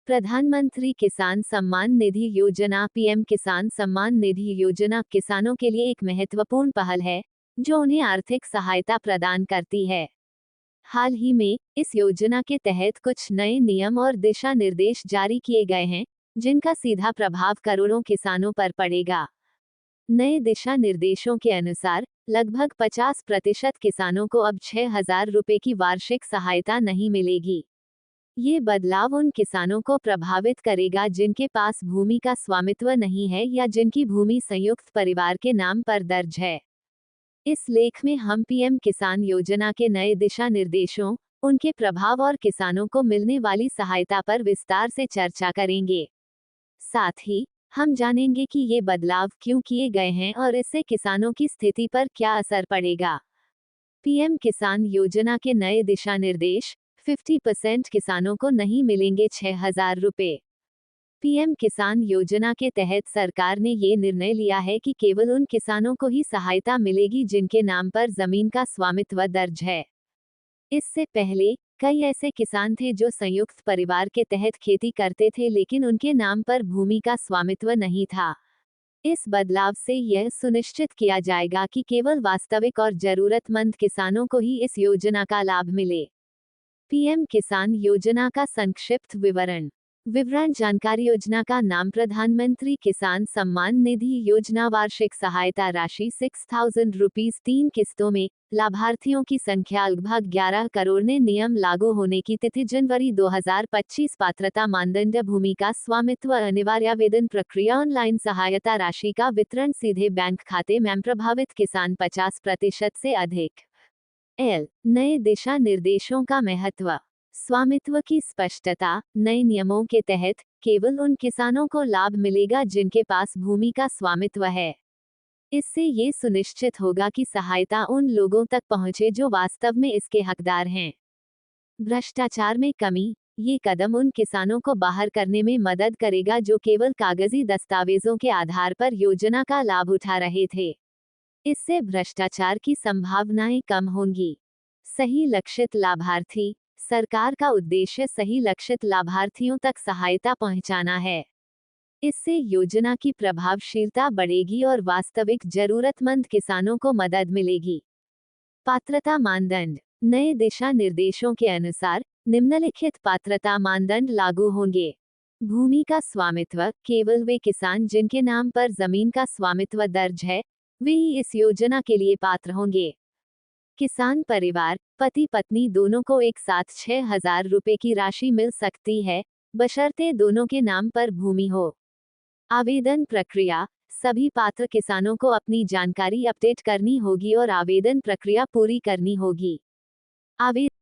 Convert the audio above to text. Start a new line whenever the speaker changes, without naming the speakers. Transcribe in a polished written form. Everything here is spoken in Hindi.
प्रधानमंत्री किसान सम्मान निधि योजना पीएम किसान सम्मान निधि योजना किसानों के लिए एक महत्वपूर्ण पहल है जो उन्हें आर्थिक सहायता प्रदान करती है। हाल ही में इस योजना के तहत कुछ नए नियम और दिशा निर्देश जारी किए गए हैं जिनका सीधा प्रभाव करोड़ों किसानों पर पड़ेगा। नए दिशा निर्देशों के अनुसार लगभग 50% किसानों को अब 6,000 रुपए की वार्षिक सहायता नहीं मिलेगी। ये बदलाव उन किसानों को प्रभावित करेगा जिनके पास भूमि का स्वामित्व नहीं है या जिनकी भूमि संयुक्त परिवार के नाम पर दर्ज है। इस लेख में हम पीएम किसान योजना के नए दिशा निर्देशों, उनके प्रभाव और किसानों को मिलने वाली सहायता पर विस्तार से चर्चा करेंगे। साथ ही हम जानेंगे कि ये बदलाव क्यों किए गए हैं और इससे किसानों की स्थिति पर क्या असर पड़ेगा। पीएम किसान योजना के नए दिशा निर्देश 50% किसानों को नहीं मिलेंगे 6,000 रुपए। पीएम किसान योजना के तहत सरकार ने ये निर्णय लिया है कि केवल उन किसानों को ही सहायता मिलेगी जिनके नाम पर जमीन का स्वामित्व दर्ज है। इससे पहले कई ऐसे किसान थे जो संयुक्त परिवार के तहत खेती करते थे लेकिन उनके नाम पर भूमि का स्वामित्व नहीं था। इस बदलाव से यह सुनिश्चित किया जाएगा कि केवल वास्तविक और जरूरतमंद किसानों को ही इस योजना का लाभ मिले। पीएम किसान योजना का संक्षिप्त विवरण जानकारी। योजना का नाम प्रधानमंत्री किसान सम्मान निधि योजना। वार्षिक सहायता राशि 6,000 रुपीज 3 किस्तों में। लाभार्थियों की संख्या लगभग 11 करोड़। ने नियम लागू होने की तिथि जनवरी 2025। पात्रता मानदंड भूमि का स्वामित्व अनिवार्य। आवेदन प्रक्रिया ऑनलाइन। सहायता राशि का वितरण सीधे बैंक खाते में। प्रभावित किसान 50% से अधिक। नए दिशा निर्देशों का महत्व। स्वामित्व की स्पष्टता। नए नियमों के तहत केवल उन किसानों को लाभ मिलेगा जिनके पास भूमि का स्वामित्व है। इससे ये सुनिश्चित होगा कि सहायता उन लोगों तक पहुंचे जो वास्तव में इसके हकदार हैं। भ्रष्टाचार में कमी। ये कदम उन किसानों को बाहर करने में मदद करेगा जो केवल कागजी दस्तावेजों के आधार पर योजना का लाभ उठा रहे थे। इससे भ्रष्टाचार की संभावनाएं कम होंगी। सही लक्षित लाभार्थी। सरकार का उद्देश्य सही लक्षित लाभार्थियों तक सहायता पहुंचाना है। इससे योजना की प्रभावशीलता बढ़ेगी और वास्तविक जरूरतमंद किसानों को मदद मिलेगी। पात्रता मानदंड। नए दिशा निर्देशों के अनुसार निम्नलिखित पात्रता मानदंड लागू होंगे। भूमि का स्वामित्व। केवल वे किसान जिनके नाम पर जमीन का स्वामित्व दर्ज है वे ही इस योजना के लिए पात्र होंगे। किसान परिवार। पति पत्नी दोनों को एक साथ 6,000 रुपए की राशि मिल सकती है बशर्ते दोनों के नाम पर भूमि हो। आवेदन प्रक्रिया। सभी पात्र किसानों को अपनी जानकारी अपडेट करनी होगी और आवेदन प्रक्रिया पूरी करनी होगी। आवेदन